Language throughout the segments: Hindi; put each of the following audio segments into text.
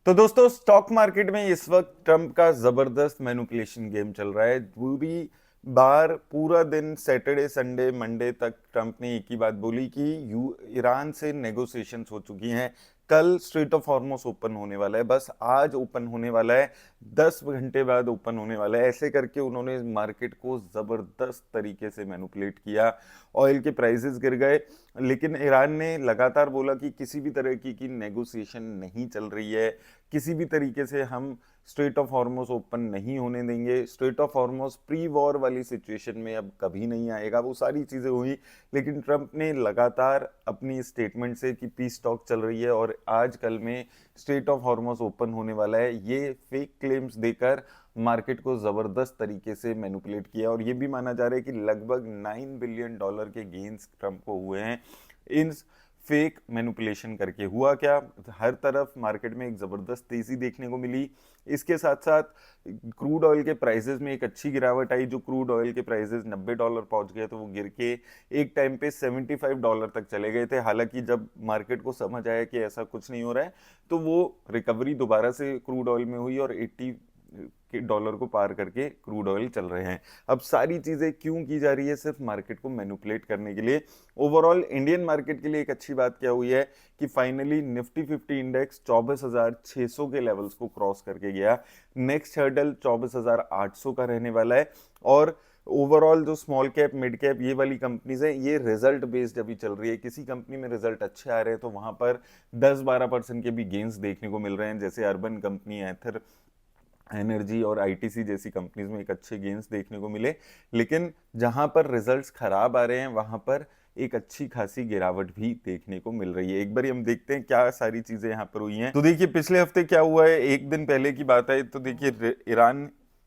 तो दोस्तों स्टॉक मार्केट में इस वक्त ट्रंप का जबरदस्त मैनिपुलेशन गेम चल रहा है। पूरी बार पूरा दिन सैटरडे संडे मंडे तक ट्रंप ने एक ही बात बोली कि यू ईरान से नेगोशिएशंस हो चुकी हैं। कल स्ट्रेट ऑफ हॉर्मुज ओपन होने वाला है, बस आज ओपन होने वाला है, 10 घंटे बाद ओपन होने वाला है। ऐसे करके उन्होंने मार्केट को जबरदस्त तरीके से मैनिपुलेट किया। ऑयल के प्राइसेस गिर गए, लेकिन ईरान ने लगातार बोला कि किसी भी तरह की नेगोशिएशन नहीं चल रही है, किसी भी तरीके से हम स्ट्रेट ऑफ हॉर्मुज ओपन नहीं होने देंगे। Straight of Hormuz pre war वाली सिचुएशन में अब कभी नहीं आएगा। वो सारी चीज़ें हुई, लेकिन ट्रंप ने लगातार अपनी स्टेटमेंट से कि पीस टॉक चल रही है और आज कल में स्ट्रेट ऑफ हॉर्मुज ओपन होने वाला है, ये फेक क्लेम्स देकर मार्केट को ज़बरदस्त तरीके से मैनिपुलेट किया। और ये भी माना जा रहा है कि लगभग $9 बिलियन के गेन्स ट्रंप को हुए हैं इन फेक मैनिपुलेशन करके। हुआ क्या, हर तरफ मार्केट में एक ज़बरदस्त तेज़ी देखने को मिली। इसके साथ साथ क्रूड ऑयल के प्राइसेस में एक अच्छी गिरावट आई। जो क्रूड ऑयल के प्राइसेस $90 पहुंच गए, तो वो गिर के एक टाइम पे $75 तक चले गए थे। हालांकि जब मार्केट को समझ आया कि ऐसा कुछ नहीं हो रहा है, तो वो रिकवरी दोबारा से क्रूड ऑयल में हुई और $80 को पार करके क्रूड ऑयल चल रहे हैं। अब सारी चीजें क्यों की जा रही है? सिर्फ मार्केट को मैनिपुलेट करने के लिए। ओवरऑल इंडियन मार्केट के लिए एक अच्छी बात क्या हुई है कि फाइनली निफ्टी 50 इंडेक्स 24,600 के लेवल्स को क्रॉस करके गया। नेक्स्ट हर्डल 24,800 का रहने वाला है। और ओवरऑल जो स्मॉल कैप मिड कैप ये वाली कंपनीज है, ये रिजल्ट बेस्ड अभी चल रही है। किसी कंपनी में रिजल्ट अच्छे आ रहे हैं तो वहां पर 10-12% के भी गेन्स देखने को मिल रहे हैं, जैसे अर्बन कंपनी, एथर एनर्जी और आईटीसी जैसी कंपनीज में एक अच्छे गेन्स देखने को मिले। लेकिन जहां पर रिजल्ट्स खराब आ रहे हैं वहां पर एक अच्छी खासी गिरावट भी देखने को मिल रही है। एक बार हम देखते हैं क्या सारी चीजें यहाँ पर हुई हैं। तो देखिए पिछले हफ्ते क्या हुआ है, एक दिन पहले की बात है।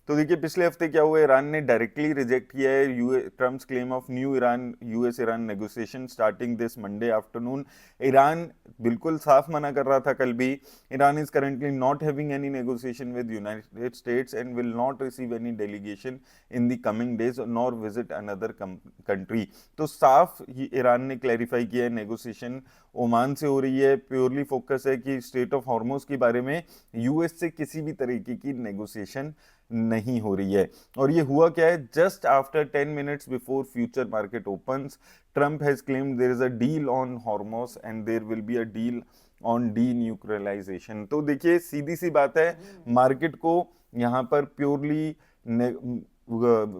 तो देखिए पिछले हफ्ते क्या हुआ, ईरान ने डायरेक्टली रिजेक्ट किया है Trump's claim of new Iran US Iran negotiation starting this Monday afternoon. Iran बिल्कुल साफ मना कर रहा था कल भी। Iran is currently not having any negotiation with United states and will not receive any delegation in the coming days nor visit another country. तो साफ ईरान ने क्लैरिफाई किया है, नेगोशिएशन ओमान से हो रही है। प्योरली फोकस है कि स्टेट ऑफ हॉर्मुज के बारे में यूएस से किसी भी तरीके की नेगोशिएशन नहीं हो रही है। और ये हुआ क्या है, just after 10 minutes before future market opens, Trump has claimed there is a deal on Hormuz and there will be a deal on denuclearisation. तो देखिए सीधी सी बात है, मार्केट को यहाँ पर प्योरली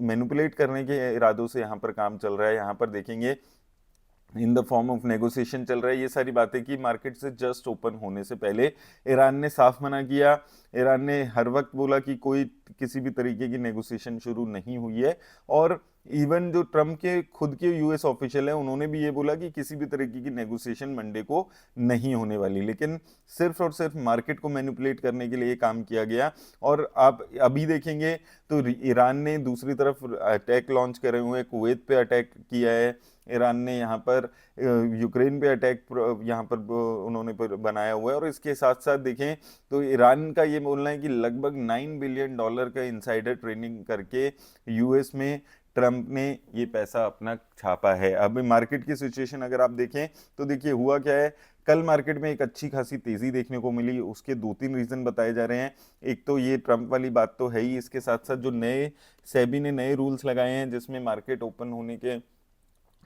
मैनिपुलेट करने के इरादों से यहाँ पर काम चल रहा है। यहाँ पर देखेंगे in the form of negotiation चल रहा है। ये सारी बातें की मार्केट से जस्ट ओपन होने से पहले ईरान ने साफ मना किया। ईरान ने हर वक्त बोला कि कोई किसी भी तरीके की नेगोशिएशन शुरू नहीं हुई है। और इवन जो ट्रम्प के खुद के यूएस ऑफिशियल हैं, उन्होंने भी ये बोला कि किसी भी तरीके की नेगोशिएशन मंडे को नहीं होने वाली। लेकिन सिर्फ और सिर्फ मार्केट को मैनिपुलेट करने के लिए ये काम किया गया। और आप अभी देखेंगे तो ईरान ने दूसरी तरफ अटैक लॉन्च करे हुए हैं, कुवैत पे अटैक किया है। ईरान ने यहाँ पर यूक्रेन पे अटैक यहाँ पर उन्होंने बनाया हुआ है। और इसके साथ साथ देखें तो ईरान का ये बोलना है कि लगभग $9 बिलियन का इनसाइडर ट्रेडिंग करके यूएस में ट्रंप ने ये पैसा अपना छापा है। अब मार्केट की सिचुएशन अगर आप देखें तो देखिए हुआ क्या है, कल मार्केट में एक अच्छी खासी तेजी देखने को मिली। उसके 2-3 रीजन बताए जा रहे हैं। एक तो ये ट्रंप वाली बात तो है ही, इसके साथ साथ जो नए सेबी ने नए रूल्स लगाए हैं जिसमें मार्केट ओपन होने के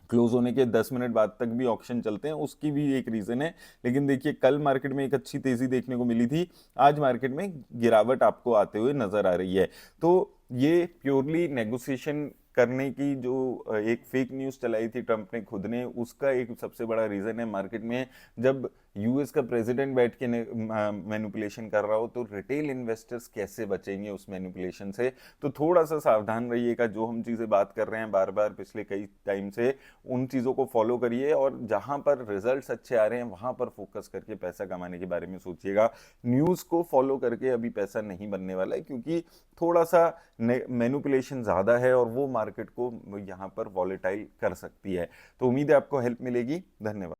क्लोज होने के 10 मिनट बाद तक भी ऑक्शन चलते हैं, उसकी भी एक रीजन है। लेकिन देखिए कल मार्केट में एक अच्छी तेजी देखने को मिली थी, आज मार्केट में गिरावट आपको आते हुए नजर आ रही है। तो ये प्योरली नेगोशिएशन करने की जो एक फेक न्यूज चलाई थी ट्रंप ने खुद ने, उसका एक सबसे बड़ा रीजन है। मार्केट में जब यूएस का प्रेसिडेंट बैठ के मैनिपुलेशन कर रहा हो तो रिटेल इन्वेस्टर्स कैसे बचेंगे उस मैनिपुलेशन से? तो थोड़ा सा सावधान रहिएगा। जो हम चीज़ें बात कर रहे हैं बार बार पिछले कई टाइम से, उन चीज़ों को फॉलो करिए और जहां पर रिजल्ट्स अच्छे आ रहे हैं वहां पर फोकस करके पैसा कमाने के बारे में सोचिएगा। न्यूज़ को फॉलो करके अभी पैसा नहीं बनने वाला है, क्योंकि थोड़ा सा मैनिपुलेशन ज़्यादा है और वो मार्केट को यहाँ पर वॉलेटाइल कर सकती है। तो उम्मीद है आपको हेल्प मिलेगी। धन्यवाद।